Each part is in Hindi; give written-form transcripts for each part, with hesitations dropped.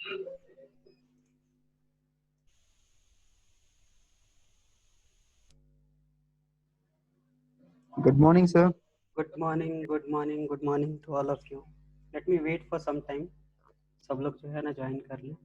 Good morning, sir. Good morning, good morning, good morning to all of you. Let me wait for some time. सब लोग जो है ना ज्वाइन कर लें.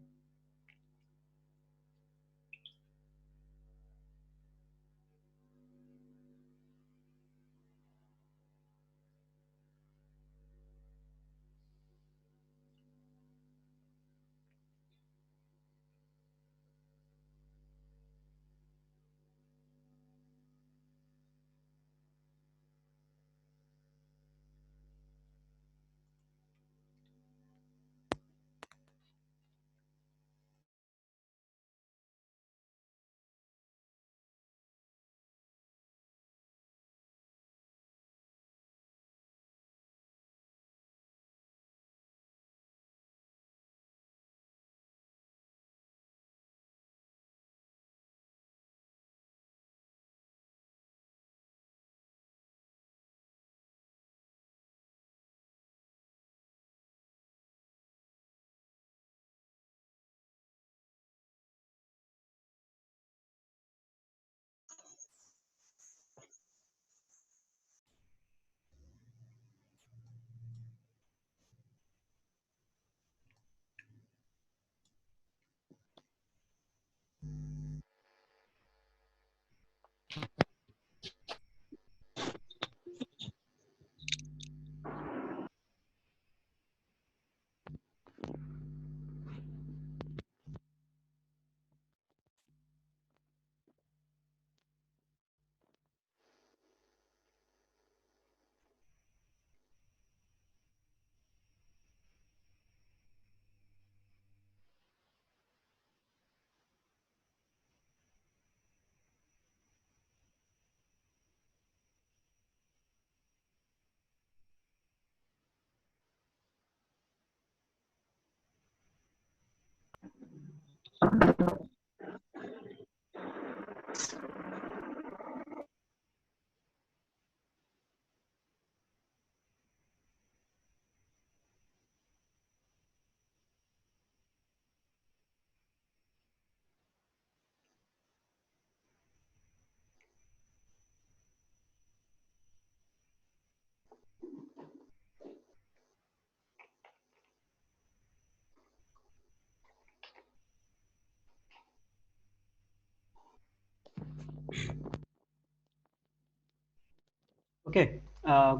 Okay.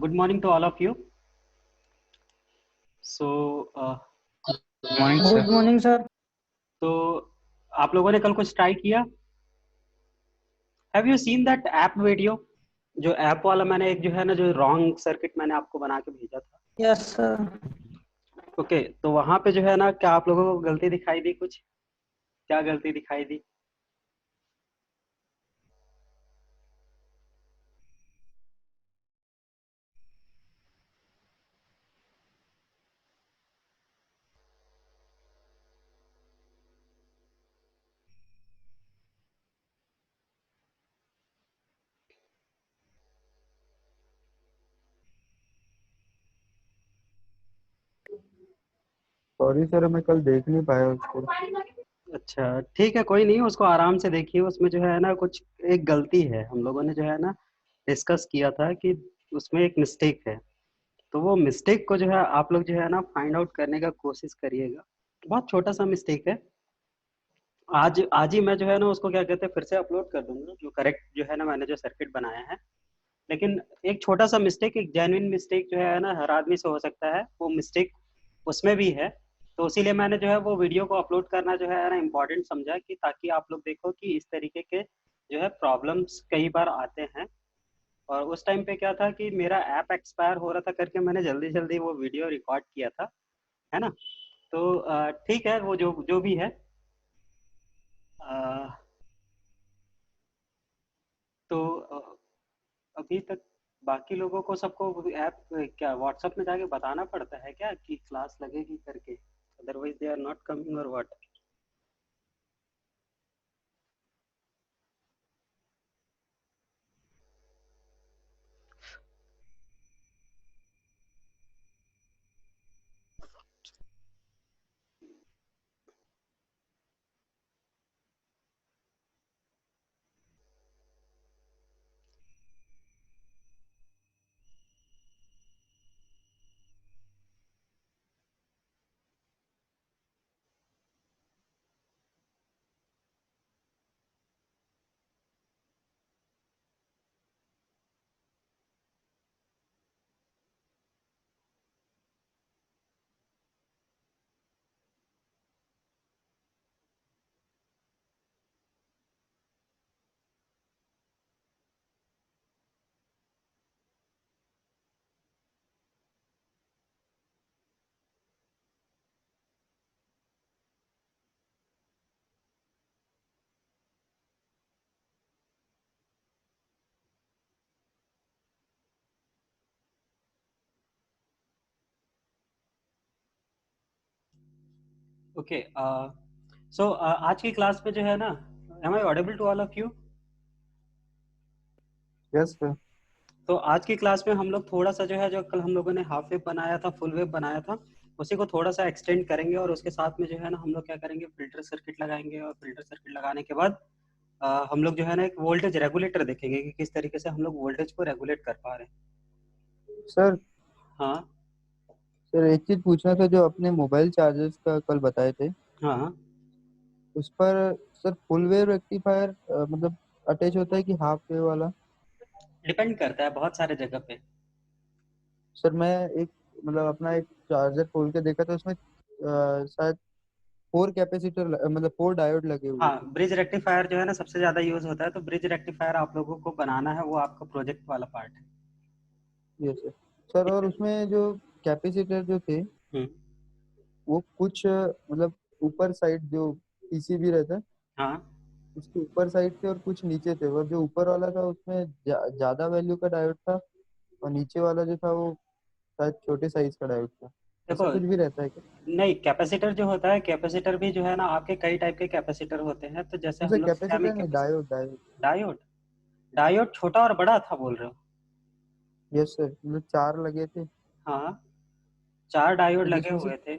Good morning to all of you. So, Good morning, sir. Good morning sir. तो आप लोगों ने कल कुछ ट्राई किया? Have you seen that app video? जो ऐप वाला मैंने एक जो है ना जो रॉन्ग सर्किट मैंने आपको बना के भेजा था. Yes sir. ओके, तो वहां पे जो है ना क्या आप लोगों को गलती दिखाई दी? कुछ क्या गलती दिखाई दी? सॉरी सर, मैं कल देख नहीं पाया उसको। अच्छा, ठीक है, कोई नहीं, उसको आराम से देखिए. उसमें जो है ना कुछ एक गलती है. हम लोगों ने जो है ना डिस्कस किया था कि उसमें एक मिस्टेक है. तो वो मिस्टेक को जो है आप लोग जो है ना फाइंड आउट करने का कोशिश करिएगा. बहुत छोटा सा मिस्टेक है. आज आज ही मैं जो है ना उसको क्या कहते हैं फिर से अपलोड कर दूंगा, जो करेक्ट जो है ना मैंने जो सर्किट बनाया है. लेकिन एक छोटा सा मिस्टेक, एक जेन्युइन मिस्टेक जो है ना हर आदमी से हो सकता है, वो मिस्टेक उसमें भी है. तो इसीलिए मैंने जो है वो वीडियो को अपलोड करना जो है ना इम्पोर्टेंट समझा, कि ताकि आप लोग देखो कि इस तरीके के जो है प्रॉब्लम्स कई बार आते हैं. और उस टाइम पे क्या था कि मेरा ऐप एक्सपायर हो रहा था करके मैंने जल्दी जल्दी वो वीडियो रिकॉर्ड किया था, है ना. तो ठीक है, वो जो जो भी है. अ, तो अभी तक बाकी लोगों को सबको ऐप क्या व्हाट्सएप में जाके बताना पड़ता है क्या कि क्लास लगेगी करके? Otherwise they are not coming or what? Okay, so आज की क्लास में जो है ना, am I audible to all of you? Yes sir. तो आज की क्लास में हम लोग थोड़ा सा जो है, जो कल हम लोगों ने हाफ वेव बनाया था, फुल वेव बनाया था, उसी को थोड़ा सा एक्सटेंड करेंगे और उसके साथ में जो है ना हम लोग क्या करेंगे, फिल्टर सर्किट लगाएंगे और फिल्टर सर्किट लगाने के बाद हम लोग जो है ना एक वोल्टेज रेगुलेटर देखेंगे कि किस तरीके से हम लोग वोल्टेज को रेगुलेट कर पा रहे हैं। सर हाँ सर एक चीज पूछना था, जो अपने मोबाइल चार्जर्स का कल बताए थे हाँ हाँ, उस पर सर फुल वेव रेक्टिफायर मतलब अटैच होता है कि हाफ वेव वाला? डिपेंड करता है बहुत सारे जगह पे। सर मैं एक मतलब अपना एक चार्जर खोल के देखा था, उसमें शायद 4 कैपेसिटर मतलब 4 डायोड लगे हुए थे। हाँ, ब्रिज रेक्टिफायर जो है ना सबसे ज्यादा यूज होता है, तो ब्रिज रेक्टिफायर आप लोगों को बनाना है, वो आपका प्रोजेक्ट वाला पार्ट है। Yes sir. सर ठीक और है। उसमें जो कैपेसिटर जो थे हम्म। वो कुछ मतलब ऊपर साइड जो पीसीबी रहता है हाँ, उसके ऊपर साइड थे और कुछ नीचे थे, और जो ऊपर वाला था उसमें ज्यादा वैल्यू का डायोड था, और नीचे वाला जो था वो शायद छोटे साइज का डायोड था। देखो, ऐसा कुछ भी रहता है क्या? नहीं, कैपेसिटर जो होता है, कैपेसिटर भी जो है ना आपके कई टाइप के कैपेसिटर होते हैं, तो जैसे नहीं सर, हम लोग कैपेसिटर सिरेमिक नहीं, capacitor. Diode diode. Diode? Diode छोटा और बड़ा था बोल रहे हो? यस सर, मतलब 4 लगे थे। हाँ, 4 डायोड तो लगे जिसमें से हुए थे।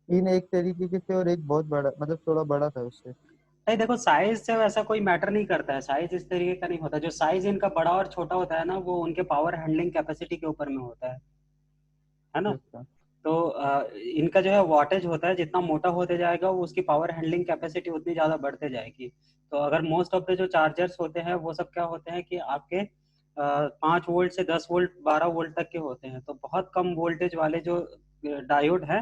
3 एक तरीके के थे और एक बहुत बड़ा, मतलब थोड़ा बड़ा था उससे। नहीं देखो, साइज से वैसा कोई मैटर नहीं करता है, साइज इस तरीके का नहीं होता। जो साइज इनका बड़ा और छोटा होता है ना, वो उनके पावर हैंडलिंग कैपेसिटी के ऊपर में होता है ना। Yes sir. तो इनका जो है वॉटेज होता है, जितना मोटा होते जाएगा वो उसकी पावर हैंडलिंग कैपेसिटी उतनी ज़्यादा बढ़ते जाएगी। तो अगर मोस्ट ऑफ द जो चार्जर्स होते हैं वो सब क्या होते हैं कि आपके 5 वोल्ट से 10 वोल्ट 12 वोल्ट तक के होते हैं, तो बहुत कम वोल्टेज वाले जो डायोड है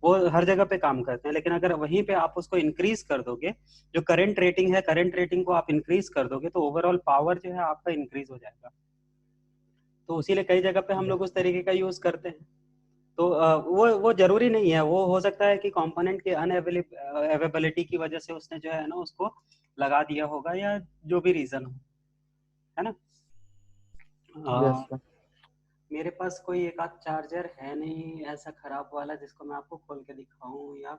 वो हर जगह पे काम करते हैं। लेकिन अगर वहीं पे आप उसको इंक्रीज कर दोगे, जो करंट रेटिंग है, करंट रेटिंग को आप इंक्रीज कर दोगे, तो ओवरऑल पावर जो है आपका इंक्रीज हो जाएगा। तो इसीलिए कई जगह पे हम लोग उस तरीके का यूज करते हैं। तो वो जरूरी नहीं है, वो हो सकता है कि कंपोनेंट के अनअवेलेबिलिटी की वजह से उसने जो है ना उसको लगा दिया होगा, या जो भी रीजन हो, है ना। यस अ, सर। मेरे पास कोई एक आध चार्जर है नहीं ऐसा खराब वाला जिसको मैं आपको खोल के दिखाऊं, या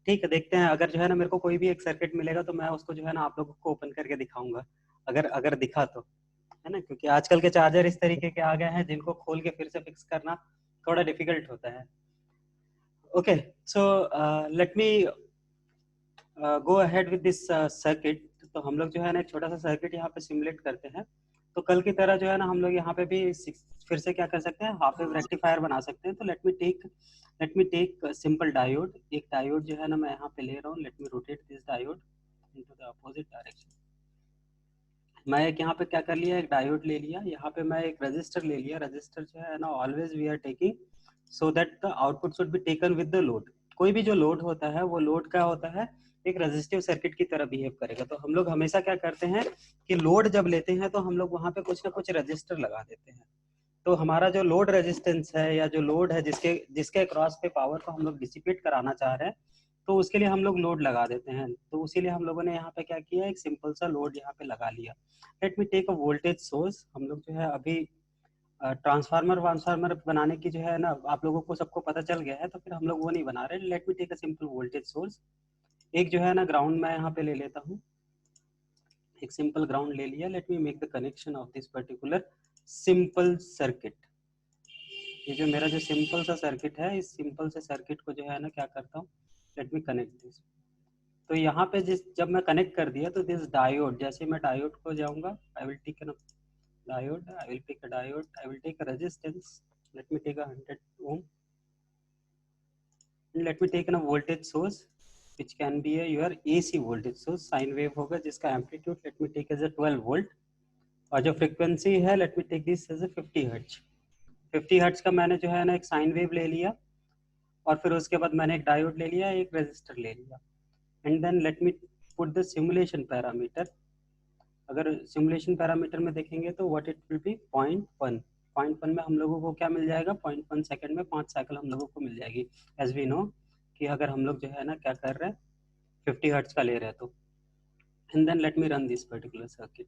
ठीक है देखते हैं, अगर जो है ना मेरे को कोई भी एक सर्किट मिलेगा तो मैं उसको जो है ना आप लोगों को ओपन करके दिखाऊंगा, अगर अगर दिखा तो, है ना, क्योंकि आजकल के चार्जर इस तरीके के आ गए हैं जिनको खोल के फिर से फिक्स करना थोड़ा डिफिकल्ट होता है। Okay, so let me go ahead with this circuit. तो हम लोग जो है ना एक छोटा सा सर्किट यहाँ पे सिमुलेट करते हैं। तो कल की तरह जो है ना हम लोग यहाँ पे भी फिर से क्या कर सकते हैं, हाफ वेव रेक्टिफायर बना सकते हैं। तो let me take simple diode. एक डायोड जो है ना मैं यहाँ पे ले रहा हूँ, let me rotate this diode into the opposite direction. मैं एक यहाँ पे क्या कर लिया, एक डायोड ले लिया, यहाँ पे मैं एक रजिस्टर ले लिया। रजिस्टर जो है ना always we are taking so that the output should be taken with the load. कोई भी जो लोड होता है वो लोड क्या होता है, एक रेजिस्टिव सर्किट की तरह बिहेव करेगा। तो हम लोग हमेशा क्या करते हैं कि लोड जब लेते हैं तो हम लोग वहां पे कुछ ना कुछ रजिस्टर लगा देते हैं। तो हमारा जो लोड रेजिस्टेंस है या जो लोड है जिसके जिसके क्रॉस पे पावर को हम लोग डिसिपेट कराना चाह रहे हैं, तो उसके लिए हम लोग लोड लगा देते हैं। तो उसीलिए हम लोगों ने यहाँ पे क्या किया, एक सिंपल सा लोड यहाँ पे लगा लिया। Let me take a voltage source. हम लोग जो है अभी ट्रांसफार्मर वांसफार्मर बनाने की जो है ना आप लोगों को सबको पता चल गया है, तो फिर हम लोग वो नहीं बना रहे। Let me take a simple voltage source. एक जो है ना ग्राउंड मैं यहाँ पे ले लेता हूँ, एक सिंपल ग्राउंड ले लिया। Let me make the connection of this particular simple circuit. ये जो मेरा जो सिंपल सा सर्किट है, इस सिंपल से सर्किट को जो है ना क्या करता हूँ, लेट मी कनेक्ट दिस। तो यहाँ पे जिस जब मैं कनेक्ट कर दिया तो दिस डायोड, जैसे मैं डायोड को जाऊंगा, I will take a diode, I will take a diode, I will take a resistance, let me take a 100 ohm, and let me take a voltage source which can be a your AC voltage source, sine wave होगा जिसका amplitude let me take as a 12 volt, और जो फ्रीक्वेंसी है let me take this as a 50 hertz. 50 hertz का मैंने जो है ना एक साइन वेव ले लिया, और फिर उसके बाद मैंने एक डायोड ले लिया, एक रेजिस्टर ले लिया। And then let me put the simulation parameter. अगर सिमुलेशन पैरामीटर में देखेंगे तो व्हाट इट विल बी 0.1। 0.1 में हम लोगों को क्या मिल जाएगा, 0.1 सेकंड में 5 साइकिल हम लोगों को मिल जाएगी। एज वी नो कि अगर हम लोग जो है ना क्या कर रहे हैं, 50 हर्ट्ज का ले रहे हैं तो। And then let me run this particular circuit.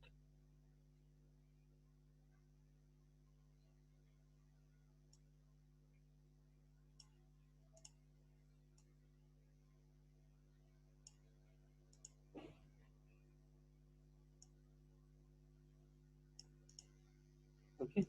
Okay.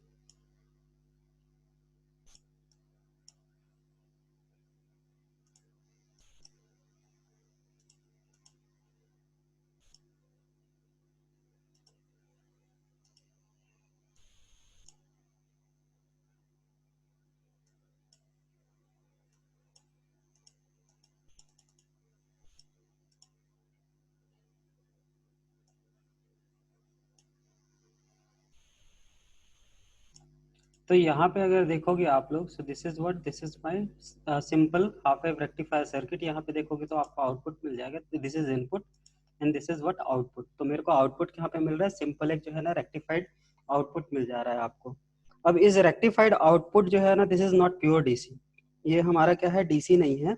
तो यहाँ पे अगर देखोगे आप लोग, so this is my simple half wave rectifier circuit. यहाँ पे देखोगे तो आपको आउटपुट मिल जाएगा, this is input and this is what output. तो मेरे को आउटपुट यहाँ पे मिल रहा है सिंपल एक जो है ना रेक्टिफाइड आउटपुट मिल जा रहा है आपको। अब इस रेक्टिफाइड आउटपुट जो है ना, this is not pure DC, ये हमारा क्या है, डीसी नहीं है।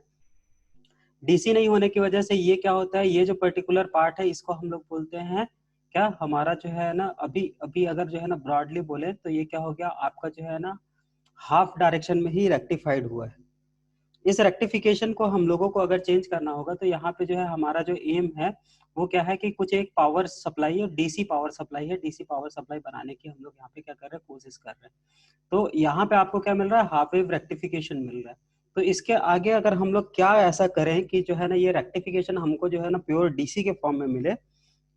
डीसी नहीं होने की वजह से ये क्या होता है, ये जो पर्टिकुलर पार्ट है इसको हम लोग बोलते हैं क्या, हमारा जो है ना अभी अभी अगर जो है ना ब्रॉडली बोले तो ये क्या हो गया आपका जो है ना हाफ डायरेक्शन में ही रेक्टिफाइड हुआ है। इस रेक्टिफिकेशन को हम लोगों को अगर चेंज करना होगा तो यहाँ पे जो है हमारा जो एम है वो क्या है कि कुछ एक पावर सप्लाई है, डीसी पावर सप्लाई है, डीसी पावर सप्लाई बनाने की हम लोग यहाँ पे क्या कर रहे हैं, कोशिश कर रहे हैं। तो यहाँ पे आपको क्या मिल रहा है, हाफ वेव रेक्टिफिकेशन मिल रहा है। तो इसके आगे अगर हम लोग क्या ऐसा करें कि जो है ना ये रेक्टिफिकेशन हमको जो है ना प्योर डीसी के फॉर्म में मिले,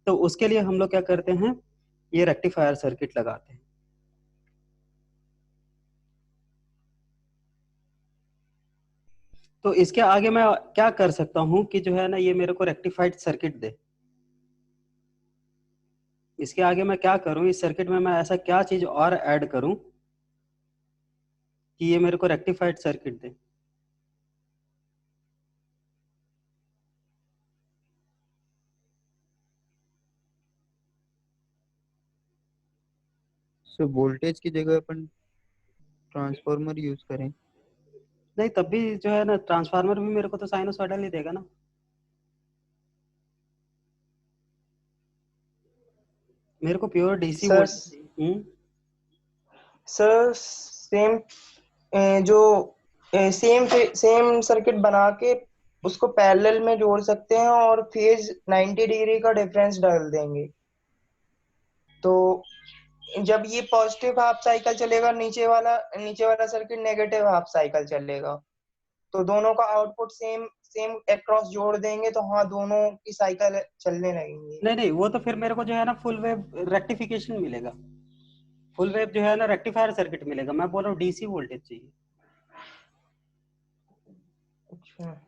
तो उसके लिए हम लोग क्या करते हैं, ये रेक्टिफायर सर्किट लगाते हैं। तो इसके आगे मैं क्या कर सकता हूँ कि जो है ना ये मेरे को रेक्टिफाइड सर्किट दे। इसके आगे मैं क्या करूं, इस सर्किट में मैं ऐसा क्या चीज और ऐड करूं कि ये मेरे को रेक्टिफाइड सर्किट दे। सो वोल्टेज की जगह अपन ट्रांसफार्मर यूज करें। नहीं, तब भी जो है ना ट्रांसफार्मर भी मेरे को तो साइनोसॉइडल ही देगा ना। मेरे को प्योर डीसी सर वोल्टेज चाहिए। सर सेम जो सेम सेम सर्किट बना के उसको पैरेलल में जोड़ सकते हैं और फेज 90 डिग्री का डिफरेंस डाल देंगे, तो जब ये पॉजिटिव हाफ साइकिल चलेगा, नीचे वाला सर्किट नेगेटिव हाफ साइकिल चलेगा, तो दोनों का आउटपुट सेम सेम अक्रॉस जोड़ देंगे तो हाँ दोनों की साइकिल चलने लगेंगी। नहीं नहीं, वो तो फिर मेरे को जो है ना फुल वेव रेक्टिफिकेशन मिलेगा, फुल वेव जो है ना रेक्टिफायर सर्किट मिलेगा। मैं बोल रहा हूँ डीसी वोल्टेज चाहिए। अच्छा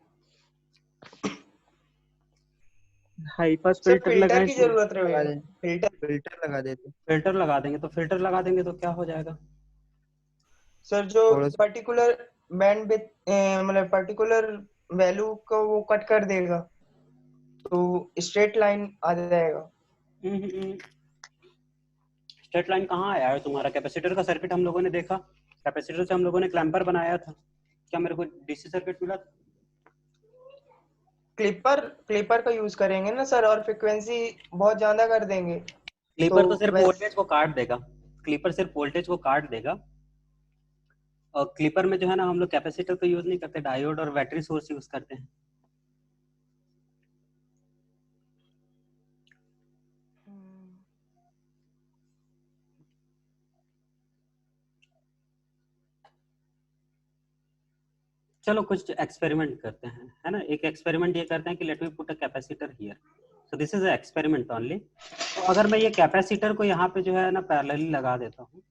high pass sir, filter filter लगाए की तो जरूरत लगा रहेगी। दें, फिल्टर फिल्टर लगा देते। फिल्टर लगा देंगे, तो फिल्टर लगा देंगे तो क्या हो जाएगा। सर जो थोड़ा सा पर्टिकुलर बैंड विथ मतलब पर्टिकुलर वैल्यू को वो कट कर देगा, तो स्ट्रेट लाइन आ जाएगा। स्ट्रेट लाइन कहाँ आया है तुम्हारा, कैपेसिटर का सर्किट हम लोगों ने देखा, कैपेसिटर से हम लोगों ने क्लैंपर बनाया था, क्या मेरे को डीसी सर्किट मिला। क्लिपर क्लिपर का यूज करेंगे ना सर, और फ्रिक्वेंसी बहुत ज्यादा कर देंगे तो क्लीपर तो सिर्फ वैस वोल्टेज को काट देगा, क्लीपर सिर्फ वोल्टेज को काट देगा। और क्लीपर में जो है ना हम लोग कैपेसिटर तो यूज नहीं करते, डायोड और बैटरी सोर्स यूज करते हैं। चलो कुछ एक्सपेरिमेंट करते हैं, है ना। एक एक्सपेरिमेंट ये करते हैं कि let me put a capacitor here, so this is a experiment only. तो अगर मैं ये कैपेसिटर को यहाँ पे जो है ना पैरेलली लगा देता हूँ,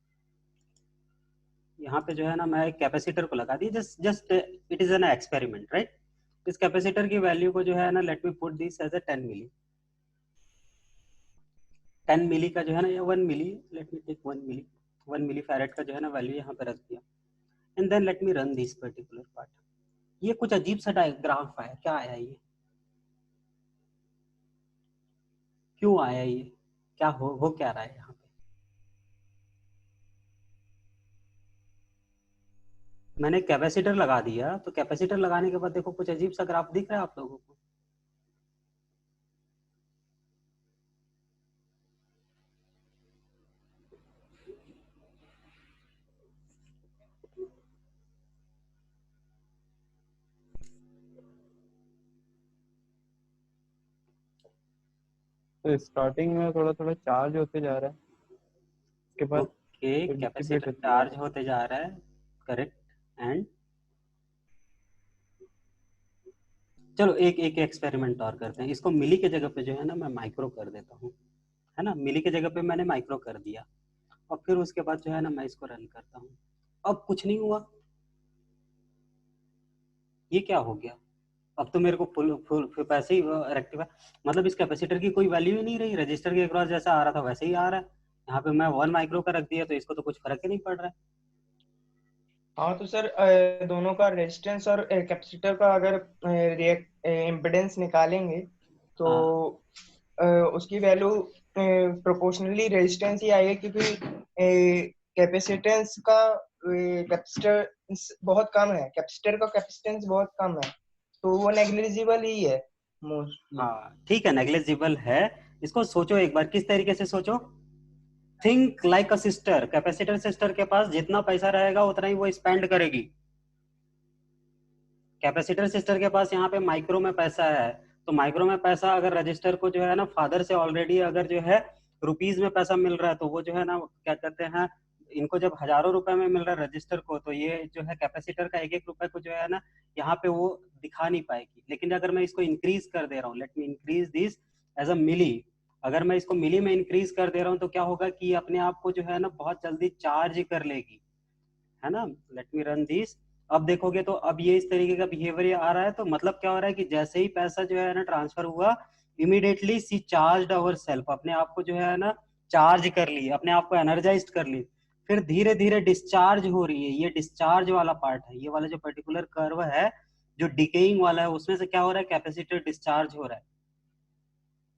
यहाँ पे जो है ना मैं एक कैपेसिटर को लगा दी, just just it is an experiment, right. इस कैपेसिटर की वैल्यू को जो है ना let me put this as a 10 milli, 10 milli का जो है ना, या 1 milli, let me take 1 milli, 1 milli farad का जो है ना वैल्यू यहाँ पे रख दिया। And then let me run this particular part. ये कुछ अजीब सा डायग्राफ आया, क्या आया ये, क्यों आया ये, क्या हो क्या रहा है यहाँ पे। मैंने कैपेसिटर लगा दिया, तो कैपेसिटर लगाने के बाद देखो कुछ अजीब सा ग्राफ दिख रहा है आप लोगों को। तो स्टार्टिंग में थोड़ा थोड़ा चार्ज होते जा रहा है, उसके बाद ओके, तो डिसिपेट कैपेसिटर होता जा चार्ज रहा होते जा रहा है, करेक्ट। एंड चलो एक एक एक्सपेरिमेंट और करते हैं, इसको मिली के जगह पे जो है ना मैं माइक्रो कर देता हूँ, है ना, मिली के जगह पे मैंने माइक्रो कर दिया, और फिर उसके बाद जो है ना मैं इसको रन करता हूँ। अब कुछ नहीं हुआ, ये क्या हो गया? अब तो मेरे को फुल फुल फुल पैसे ही रेक्टिफाई, मतलब इस कैपेसिटर की कोई वैल्यू ही नहीं रही, रजिस्टर के अक्रॉस जैसा आ रहा था वैसे ही आ रहा है। यहाँ पे मैं 1 माइक्रो का रख दिया तो इसको तो कुछ फर्क ही नहीं पड़ रहा है। हाँ तो सर दोनों का रेजिस्टेंस और कैपेसिटर का अगर इम्पिडेंस निकालेंगे तो हाँ अ, उसकी वैल्यू प्रोपोर्शनली रेजिस्टेंस ही आएगी, क्योंकि कैपेसिटेंस का कैपेसिटेंस बहुत कम है, कैपेसिटर का कैपेसिटेंस बहुत कम है, तो वो नेग्लिजिबल ही है मोस्टली। हाँ ठीक है, नेग्लिजिबल है। इसको सोचो एक बार, किस तरीके से सोचो, think like a sister, capacitor sister के पास जितना पैसा रहेगा उतना ही वो स्पेंड करेगी। कैपेसिटर सिस्टर के पास यहाँ पे माइक्रो में पैसा है, तो माइक्रो में पैसा अगर रजिस्टर को जो है ना फादर से ऑलरेडी अगर जो है रुपीज में पैसा मिल रहा है, तो वो जो है ना क्या कहते हैं, इनको जब हजारों रुपए में मिल रहा है रजिस्टर को, तो ये जो है कैपेसिटर का एक एक रुपए को जो है ना यहाँ पे वो दिखा नहीं पाएगी। लेकिन अगर मैं इसको इंक्रीज कर दे रहा हूँ, let me increase this as a milli, अगर मैं इसको मिली में इंक्रीज कर दे रहा हूँ तो क्या होगा कि ये अपने आप को जो है ना बहुत जल्दी चार्ज कर लेगी, है ना। Let me run this. अब देखोगे तो अब ये इस तरीके का बिहेवियर आ रहा है, तो मतलब क्या हो रहा है कि जैसे ही पैसा जो है ना ट्रांसफर हुआ, immediately see charge our self, अपने आप को जो है ना चार्ज कर ली, अपने आप को एनर्जाइज कर ली, फिर धीरे धीरे डिस्चार्ज हो रही है। ये डिस्चार्ज वाला पार्ट है, ये वाला जो पर्टिकुलर कर्व है जो डिकेइंग वाला है, उसमें से क्या हो रहा है, कैपेसिटर डिस्चार्ज हो रहा है।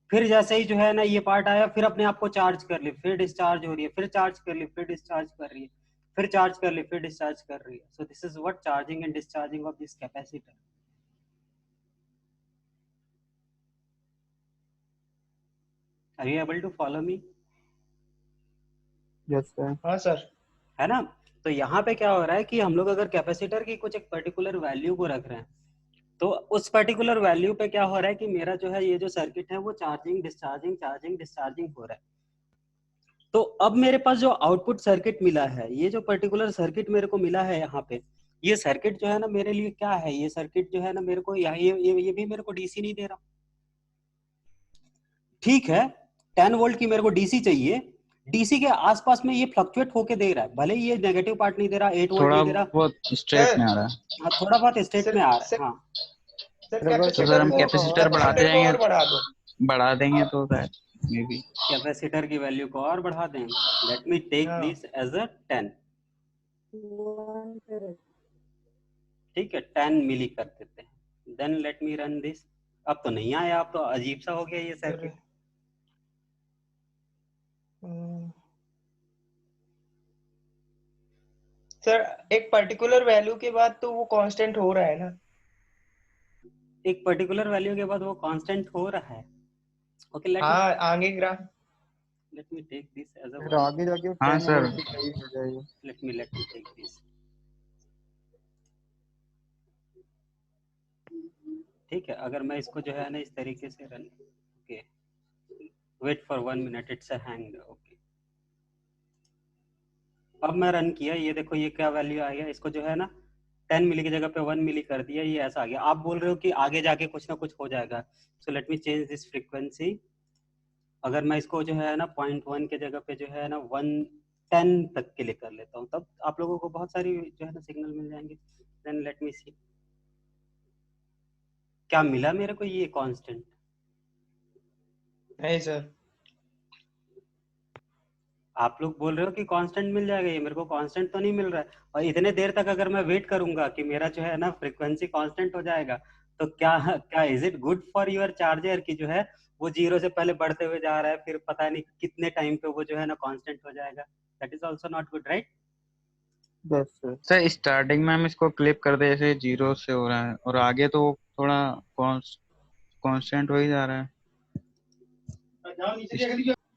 फिर जैसे ही जो है ना ये पार्ट आया, फिर अपने आप को चार्ज कर ली, फिर डिस्चार्ज हो रही है, फिर चार्ज कर ली, फिर डिस्चार्ज कर रही है, फिर चार्ज कर ली, फिर डिस्चार्ज कर रही है। So this is what charging and discharging of this capacitor. Are you able to follow me? Yes sir. हाँ सर। है ना। तो यहाँ पे क्या हो रहा है कि हम लोग अगर कैपेसिटर की कुछ एक पर्टिकुलर वैल्यू को रख रहे हैं, तो उस पर्टिकुलर वैल्यू पे क्या हो रहा है कि मेरा जो है ये जो सर्किट है वो चार्जिंग डिस्चार्जिंग हो रहा है। तो अब मेरे पास जो आउटपुट सर्किट मिला है, ये जो पर्टिकुलर सर्किट मेरे को मिला है यहाँ पे, ये सर्किट जो है ना मेरे लिए क्या है, ये सर्किट जो है ना मेरे को ये भी मेरे को डीसी नहीं दे रहा। ठीक है, 10 वोल्ट की मेरे को डीसी चाहिए, डीसी के आसपास में ये फ्लक्चुएट होके दे रहा है, भले ये नेगेटिव पार्ट नहीं दे रहा, 8 वोल्ट थोड़ा नहीं दे रहा। बहुत स्ट्रेट सर में आ रहा है। हाँ थोड़ा बहुत स्टेट सर में आ रहा है, सर हाँ। सर रिवर्स तो सर कैपेसिटर हम होता को कैपेसिटर है। बढ़ाते कैपेसिटर को जाएंगे, और बढ़ा दो। बढ़ा देंगे तो शायद मे बी। कैपेसिटर की वैल्यू को और बढ़ा दें, लेट मी टेक हाँ दिस एज अ 10। ठीक है, 10 मिली कर देते हैं, then let me run this. अब तो नहीं आया, अब तो अजीब सा हो गया ये सर। सर्किट। हम्म, सर एक पर्टिकुलर वैल्यू के बाद तो वो कांस्टेंट हो रहा है ना। एक पर्टिकुलर वैल्यू के बाद वो कांस्टेंट हो रहा है। ओके, हाँ आगे graph. Let me take this as a फिर 1। आगे जाके हाँ 10 सर। वोल्ट ही सही हो जाएगा। Let me take this. ठीक है, अगर मैं इसको जो है ना इस तरीके से run, okay, wait for 1 minute, it's a hang. Okay, अब मैं रन किया, ये देखो ये क्या वैल्यू आ गया, इसको जो है ना 10 मिली की जगह पे 1 मिली कर दिया, ये ऐसा आ गया। आप बोल रहे हो कि आगे जाके कुछ ना कुछ हो जाएगा, सो let me change this frequency. अगर मैं इसको जो है ना 0.1 के जगह पे जो है ना 110 तक के लिए कर लेता हूँ, तब आप लोगों को बहुत सारी जो है ना सिग्नल मिल जाएंगे। देन लेट मी सी क्या मिला मेरे को, ये कांस्टेंट। नहीं सर। आप लोग बोल रहे हो कि कांस्टेंट मिल जाएगा, ये मेरे को कांस्टेंट तो नहीं मिल रहा है। और इतने देर तक अगर मैं वेट करूंगा कि मेरा जो है ना फ्रीक्वेंसी कांस्टेंट हो जाएगा, तो क्या क्या is it good for your charger की जो है वो जीरो से पहले बढ़ते हुए जा रहा है, फिर पता नहीं कितने टाइम पे वो जो है ना कांस्टेंट हो जाएगा। That is also not good, right. Yes sir. Sir starting में हम इसको क्लिप कर दे जैसे जीरो से हो रहा है और आगे तो थोड़ा कांस्टेंट हो ही जा रहा है।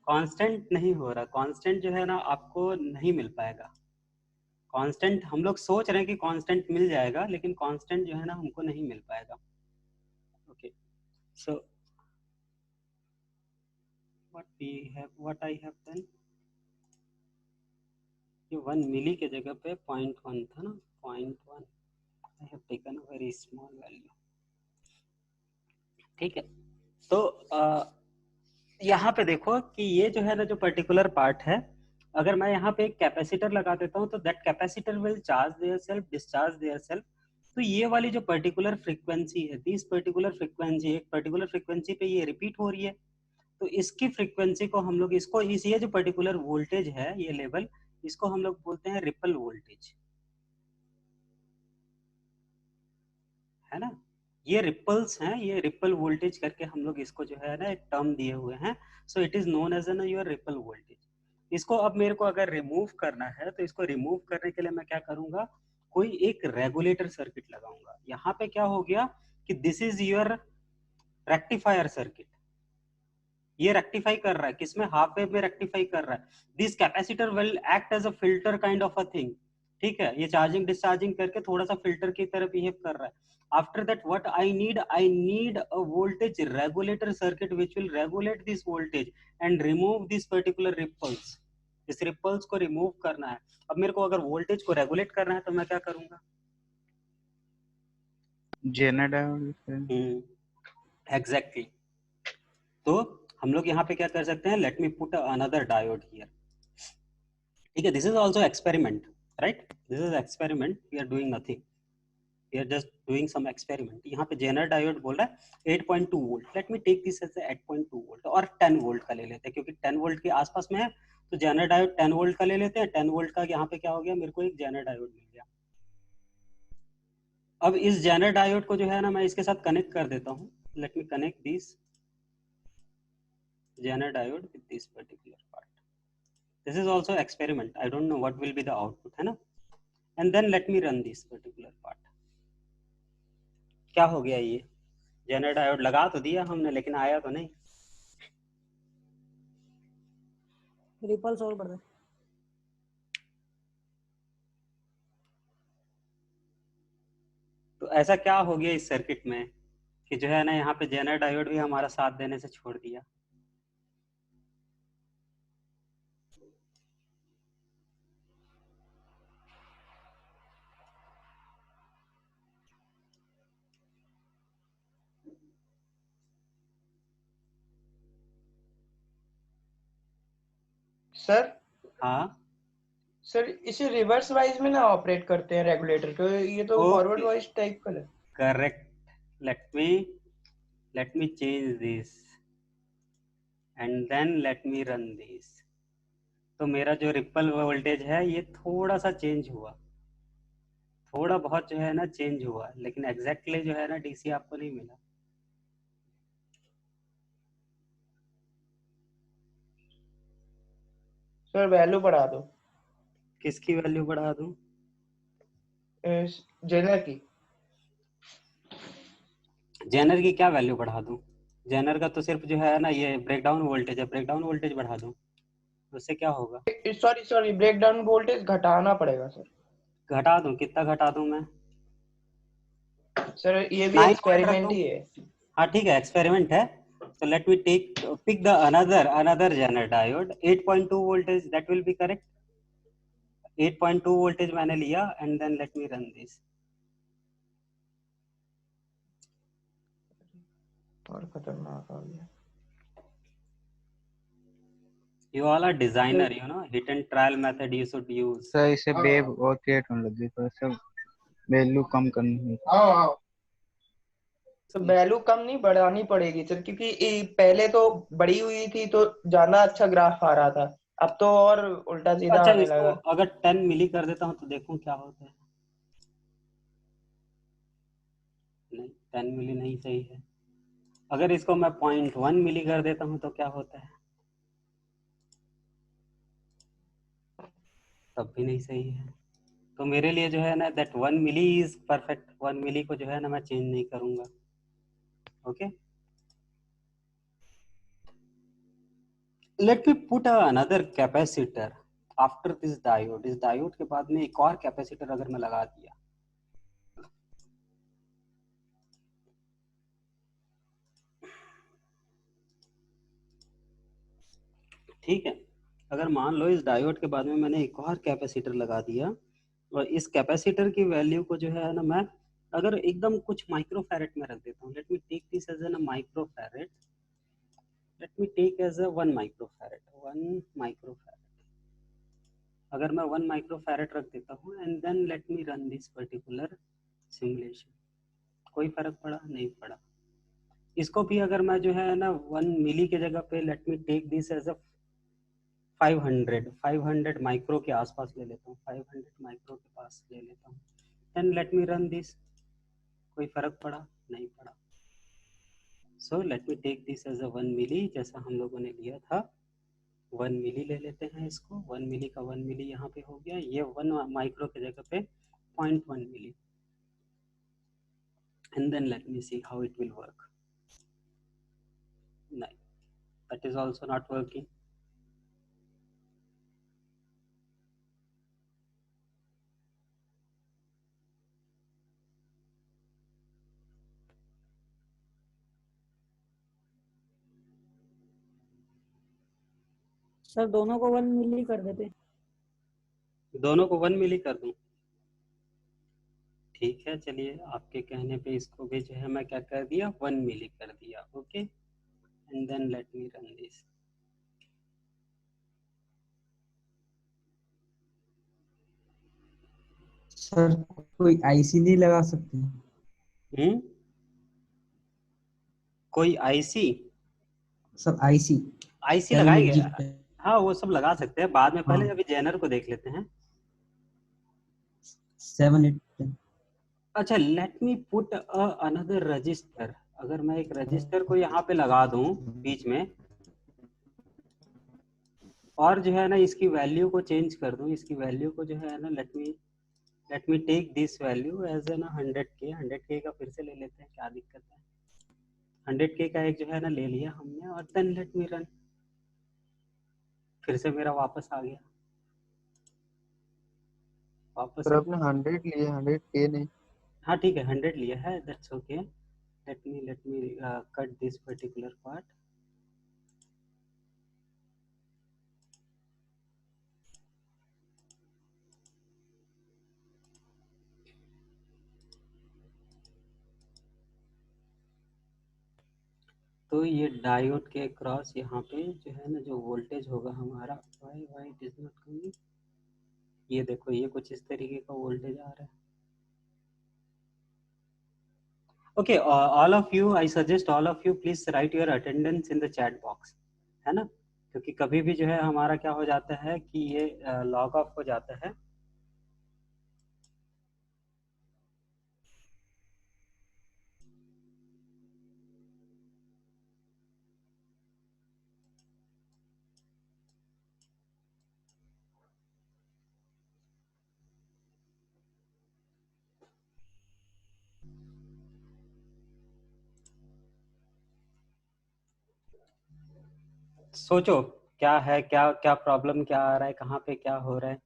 कांस्टेंट नहीं हो रहा, कांस्टेंट जो है ना आपको नहीं मिल पाएगा। कांस्टेंट हम लोग सोच रहे हैं कि कांस्टेंट मिल जाएगा, लेकिन कांस्टेंट जो है ना हमको नहीं मिल पाएगा। Okay, so what I have done, ये 1 मिली के जगह पे 0.1 था ना, 0.1। I have taken a very small value. ठीक है, तो यहाँ पे देखो कि ये जो है ना, जो पर्टिकुलर पार्ट है, अगर मैं यहाँ पे एक कैपेसिटर लगा देता हूँ तो that capacitor will charge their self, discharge their self. तो ये वाली जो पर्टिकुलर फ्रीक्वेंसी है, दिस पर्टिकुलर फ्रीक्वेंसी, एक पर्टिकुलर फ्रीक्वेंसी पे ये रिपीट हो रही है, तो इसकी फ्रीक्वेंसी को हम लोग, इसको इस, ये जो पर्टिकुलर वोल्टेज है, ये लेवल, इसको हम लोग बोलते हैं रिपल वोल्टेज, है ना। ये रिपल्स हैं, ये रिपल वोल्टेज करके हम लोग इसको जो है ना एक टर्म दिए हुए हैं। So it is known as an your ripple voltage. इसको अब मेरे को अगर रिमूव करना है, तो इसको रिमूव करने के लिए मैं क्या करूंगा, कोई एक रेगुलेटर सर्किट लगाऊंगा। यहाँ पे क्या हो गया कि this is your rectifier circuit, ये रेक्टिफाई कर रहा है, किसमें, हाफ वेव में रेक्टिफाई कर रहा है। This capacitor will act as a filter kind of a thing. ठीक है, ये चार्जिंग डिस्चार्जिंग करके थोड़ा सा फिल्टर की तरह बिहेव कर रहा है। After that what I need a voltage regulator circuit which will regulate this voltage and remove this particular ripples. इस रिपल्स को रिमूव करना है। अब मेरे को अगर वोल्टेज को रेगुलेट करना है तो मैं क्या करूंगा, जेनर डायोड। एग्जैक्टली। तो हम लोग यहाँ पे क्या कर सकते हैं, let me put another diode here. ठीक है, this is also experiment, right, this is experiment, we are doing nothing, we are just doing some experiment. यहाँ पे जेनर डायोड बोल रहा है 8.2 volt, let me take this as 8.2 volt, और 10 वोल्ट का ले लेते हैं क्योंकि 10 वोल्ट के आसपास में है, तो जेनर डायोड 10 वोल्ट का ले लेते हैं। 10 वोल्ट का यहाँ पे क्या हो गया, मेरे को एक जेनर डायोड मिल गया। अब इस जेनर डायोड को जो है ना, मैं इसके साथ कनेक्ट कर देता हूँ। Let me connect this zener diode with this particular part. This is also experiment. I don't know what will be the output, है ना। And then let me run this particular part. क्या हो गया, ये जेनर डायोड लगा तो दिया हमने, लेकिन आया तो नहीं। रिपल्स और बढ़ रहे। तो ऐसा क्या हो गया इस सर्किट में कि जो है ना, यहाँ पे जेनर डायोड भी हमारा साथ देने से छोड़ दिया। सर हाँ, सर इसे रिवर्स वाइज में ना ऑपरेट करते हैं रेगुलेटर को, ये तो फॉरवर्ड ओके, वाइज टाइप का है। Correct. Let me change this and then let me run this. तो मेरा जो रिपल वोल्टेज है ये थोड़ा सा चेंज हुआ, थोड़ा बहुत जो है ना चेंज हुआ, लेकिन एग्जैक्टली जो है ना डीसी आपको नहीं मिला। सर वैल्यू बढ़ा दो किसकी वैल्यू बढ़ा दूं, जेनर की। जेनर की क्या वैल्यू बढ़ा दूं, जेनर का तो सिर्फ जो है ना ये ब्रेकडाउन वोल्टेज है, ब्रेकडाउन वोल्टेज बढ़ा दूं उससे क्या होगा, सॉरी ब्रेक डाउन वोल्टेज घटाना पड़ेगा सर। घटा दूं, कितना घटा दूं मैं, सर ये भी 9 वोल्ट रख एक्सपेरिमेंट दूं। ही है। हाँ ठीक है, एक्सपेरिमेंट है। so let me take pick the another zener diode 8.2 voltage, that will be correct। 8.2 voltage मैंने लिया and then let me run this। और खतरनाक आ गया। You all are designer, you know, hit and trial method you should use। Sir इसे वेव और क्रिएट होने लगी तो सब वैल्यू कम करनी है। तो वैल्यू कम नहीं बढ़ानी पड़ेगी सर, क्योंकि ये पहले तो बड़ी हुई थी तो ज्यादा अच्छा ग्राफ आ रहा था, अब तो और उल्टा सीधा अच्छा, आने इसको लगा। अगर 10 मिली कर देता हूँ तो देखूं क्या होता है। नहीं, 10 मिली नहीं सही है। अगर इसको मैं 0.1 मिली कर देता हूँ तो क्या होता है, तब भी नहीं सही है। तो मेरे लिए जो है ना दैट 1 मिली इज परफेक्ट, 1 मिली को जो है ना मैं चेंज नहीं करूंगा। Okay, let me put another capacitor after this diode. इस डायोड के बाद में एक और कैपेसिटर अगर मैं लगा दिया, ठीक है, अगर मान लो इस डायोड के बाद में मैंने एक और कैपेसिटर लगा दिया और इस कैपेसिटर की वैल्यू को जो है ना मैं अगर एकदम कुछ माइक्रोफैरेड में रख देता हूँ, let me take this as an microfarad, let me take as a 1 microfarad, 1 microfarad. अगर मैं 1 माइक्रोफैरेड रख देता हूँ and then let me run this particular simulation, कोई फर्क पड़ा? नहीं पड़ा। इसको भी अगर मैं जो है ना 1 मिली के जगह पे let me take this as a 500 micro के आसपास ले लेता हूँ, 500 माइक्रो के पास ले लेता हूँ, then let me run this, कोई फर्क पड़ा? नहीं पड़ा। So let me take this as a 1 milli, जैसा हम लोगों ने लिया था 1 मिली ले लेते हैं इसको। 1 मिली का 1 मिली यहाँ पे हो गया, ये 1 माइक्रो के जगह पे 0.1 milli, and then let me see how it will work. नहीं, that is also not working. Sir दोनों को 1 मिली कर देते। दोनों को 1 मिली कर दूं? ठीक है, चलिए आपके कहने पे इसको भी जो है मैं क्या कर दिया, 1 मिली कर दिया। Okay, and then let me run this. Sir कोई आईसी नहीं लगा सकते? कोई आईसी? सर आईसी आईसी लगाएंगे, म्यूजिक। हाँ वो सब लगा सकते हैं बाद में, हाँ। पहले अभी जेनर को देख लेते हैं। 7-8। अच्छा, late me put another register. अगर मैं एक रजिस्टर को यहाँ पे लगा दूं बीच में और जो है ना इसकी वैल्यू को चेंज कर दूं, इसकी वैल्यू को जो है ना let me take this value as an 100K। 100K का फिर से ले लेते हैं, क्या दिक्कत है। 100K का एक जो है ना ले लिया हमने और देन लेट मी रन, फिर से मेरा वापस आ गया, वापस सर आपने 100 लिए, 100K नहीं। हाँ ठीक है, 100 लिया है, that's okay. Let me cut this particular part. तो ये डायोड के क्रॉस यहाँ पे जो है ना जो वोल्टेज होगा हमारा, why it is not coming, ये देखो ये कुछ इस तरीके का वोल्टेज आ रहा है। Okay, all of you, I suggest all of you please right your attendance in the chat box, है ना, क्योंकि कभी भी जो है हमारा क्या हो जाता है कि ये लॉग ऑफ हो जाता है। सोचो क्या है, क्या क्या प्रॉब्लम क्या आ रहा है, कहाँ पे क्या हो रहा है।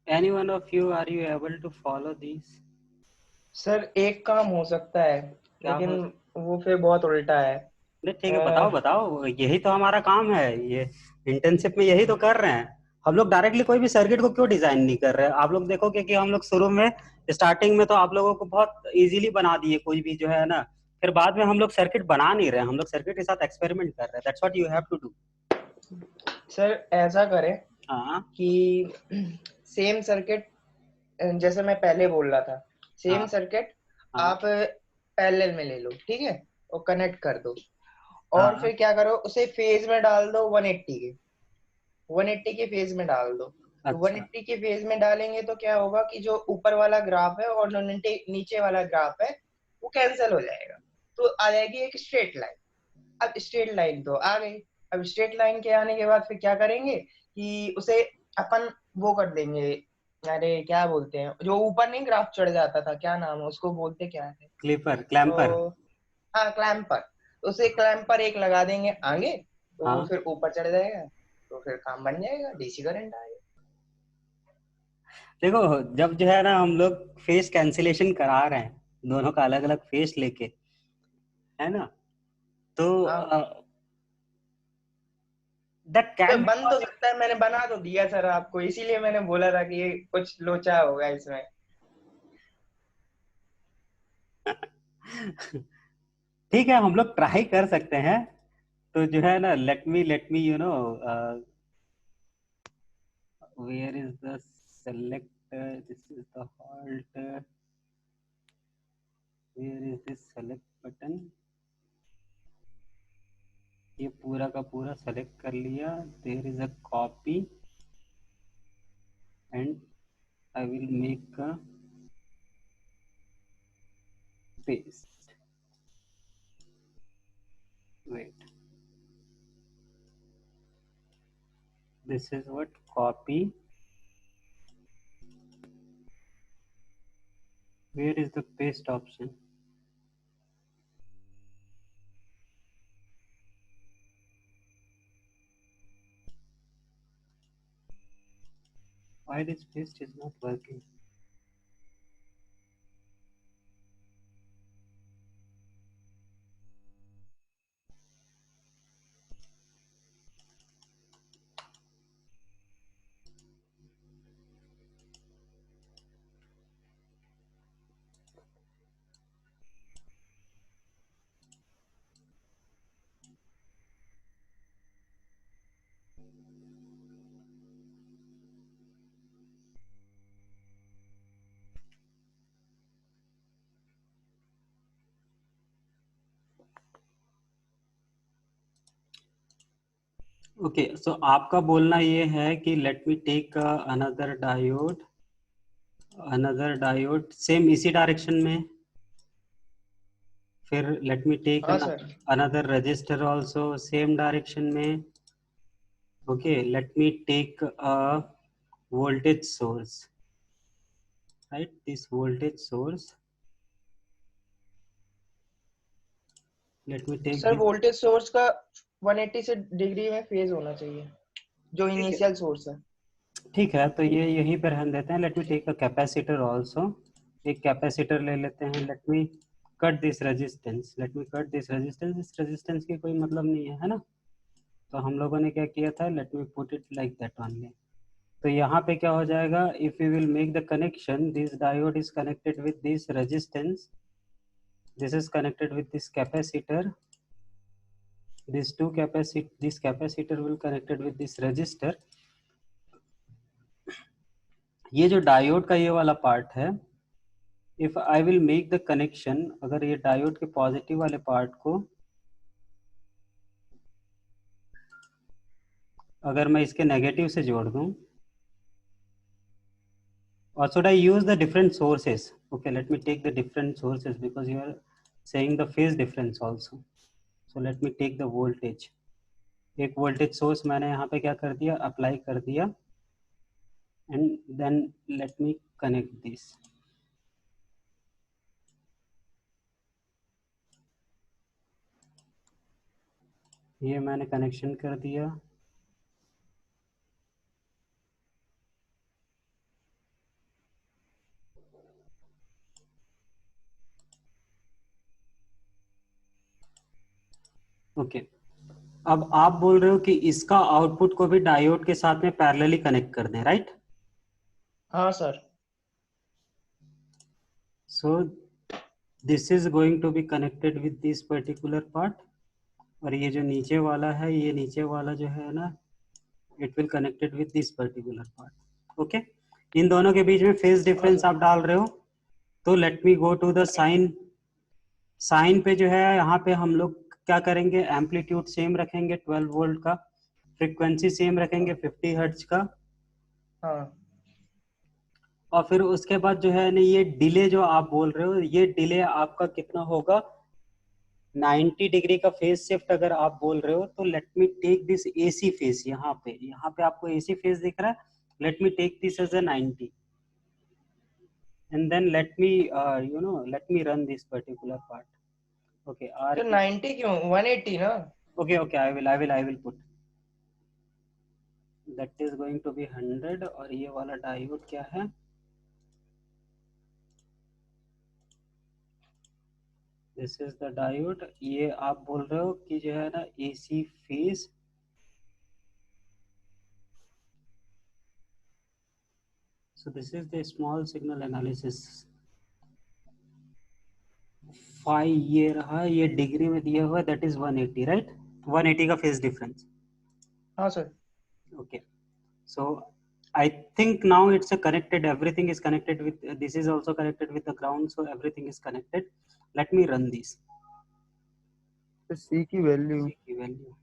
Any one of you, are you able to follow these? Sir एक काम हो सकता है, क्या लेकिन हो? वो फिर बहुत उल्टा है। नहीं ठीक है, बताओ बताओ, यही तो हमारा काम है, ये इंटर्नशिप में यही तो कर रहे हैं हम लोग। डायरेक्टली कोई भी सर्किट को क्यों डिजाइन नहीं कर रहे? आप लोग देखोगे कि हम लोग शुरू में स्टार्टिंग में तो आप लोगों को बहुत इजीली बना दिए कोई भी जो है ना, फिर बाद में हम लोग सर्किट बना नहीं रहे, हम लोग सर्किट के साथ एक्सपेरिमेंट कर रहे हैं। That's what you have to do. Sir ऐसा करें हाँ कि सेम सर्किट जैसे मैं पहले बोल रहा था, सेम हाँ सर्किट हाँ आप पैरेलल में ले लो, ठीक है, और कनेक्ट कर दो, और हाँ। फिर क्या करो, उसे फेज में डाल दो 180 के, 180 के फेज में डाल दो। तो अच्छा 180 के फेज में डालेंगे तो क्या होगा कि जो ऊपर वाला ग्राफ है और जो नीचे वाला ग्राफ है वो कैंसिल हो जाएगा, तो आ जाएगी एक स्ट्रेट लाइन। अब स्ट्रेट लाइन तो आ गई। अब स्ट्रेट लाइन के आने के बाद फिर क्या करेंगे कि उसे अपन वो कर देंगे, अरे क्या बोलते हैं, जो ऊपर नहीं ग्राफ चढ़ जाता था, क्या नाम है उसको, बोलते क्या है, क्लिपर क्लैम्पर। तो हाँ क्लैम्पर, उसे क्लैम्पर एक लगा देंगे आगे, तो वो हाँ फिर ऊपर चढ़ जाएगा, तो फिर काम बन जाएगा, डीसी करंट आएगा। देखो, जब जो है ना हम लोग फेस कैंसिलेशन करा रहे हैं दोनों का अलग अलग फेस लेके, है ना, तो हाँ दैट तो कैन बन तो बी। सकता है, मैंने बना तो दिया सर आपको, इसीलिए मैंने बोला था कि ये कुछ लोचा होगा इसमें। ठीक है, हम लोग ट्राई कर सकते हैं। तो जो है ना, let me where is the select, this is the halt, where is this select button. ये पूरा का पूरा सेलेक्ट कर लिया, there is a copy and I will make a paste. Wait, this is what copy, where is the paste option? Why this paste is not working? Okay, so आपका बोलना ये है कि let me take another diode same इसी डायरेक्शन में, फिर लेट मी टेक हाँ सर। Another register also same direction में। Okay, let me take a voltage source, right? This voltage source, let me take sir this। Voltage source का 180 से डिग्री में फेज होना चाहिए, जो ठीक है, इनिशियल सोर्स है। ठीक है, तो ये यहीं पर रहने देते हैं। Let me take a capacitor also, एक कैपेसिटर ले लेते हैं। Let me cut this resistance, let me cut this resistance. इस रेजिस्टेंस की कोई मतलब नहीं है, है ना। तो हम लोगों ने क्या किया था, late me put it like that only. तो यहाँ पे क्या हो जाएगा, if you will make the connection, this diode is connected with this resistance, this is connected with this capacitor, this capacitor will connected with this resistor। ये जो डायोड का ये वाला पार्ट है, if I will make the connection, अगर ये डायोड के पॉजिटिव वाले पार्ट को अगर मैं इसके नेगेटिव से जोड़ दूं, or should I use the different sources? Okay, let me take the different sources because you are saying the phase difference also, so let me take the voltage। एक वोल्टेज सोर्स मैंने यहाँ पे क्या कर दिया, अप्लाई कर दिया, and then let me connect this. ये मैंने कनेक्शन कर दिया। ओके, अब आप बोल रहे हो कि इसका आउटपुट को भी डायोड के साथ में पैरेलली कनेक्ट कर दें, राइट? हाँ sir. So this is going to be connected with this particular part, और ये जो नीचे वाला है, ये नीचे वाला जो है ना, it will connected with this particular part. Okay, इन दोनों के बीच में फेज डिफरेंस आप डाल रहे हो, तो let me go to the sine. Sine पे जो है यहाँ पे हम लोग क्या करेंगे, एम्पलीट्यूड सेम रखेंगे 12 वोल्ट का, फ्रीक्वेंसी सेम रखेंगे 50 हर्ट्ज का, हाँ और फिर उसके बाद जो है ना ये डिले जो आप बोल रहे हो, ये डिले आपका कितना होगा, 90 डिग्री का फेज शिफ्ट अगर आप बोल रहे हो, तो let me take this AC phase, यहाँ पे आपको एसी फेज दिख रहा है, let me take this as a 90 and then let me let me run this particular part. Okay, r तो 90 क्यों, 180 ना? okay, I will put that is going to be 100, और ये वाला डायोड क्या है, दिस इज द डायोड। ये आप बोल रहे हो कि जो है ना AC phase, so this is the small signal analysis। Phi ये रहा, ये डिग्री में दिया हुआ, दैट इज 180, राइट? 180 का फेज डिफरेंस। हाँ sir. Okay, so I think now it's a connected, everything is connected with, this is also connected with the ground, so everything is connected. Let me run this. तो C की वैल्यू C की value,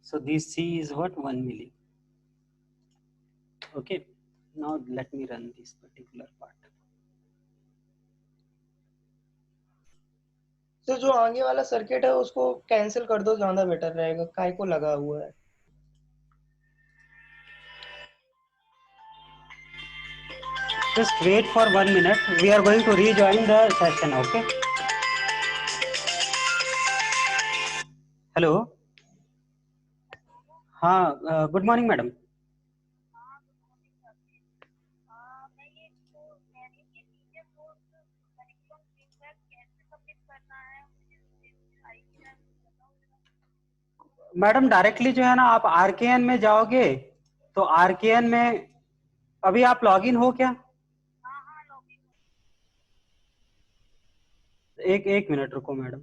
so this C is what, 1 milli. Okay, now let me run this particular part. तो जो आगे वाला सर्किट है उसको कैंसिल कर दो, ज्यादा बेटर रहेगा, काय को लगा हुआ है। Just wait for 1 minute, we are going to rejoin the session. Okay, hello, हाँ, good morning madam। Madam directly जो है ना आप आरकेएन में जाओगे, तो आरकेएन में अभी आप लॉगिन हो क्या? एक मिनट रुको मैडम।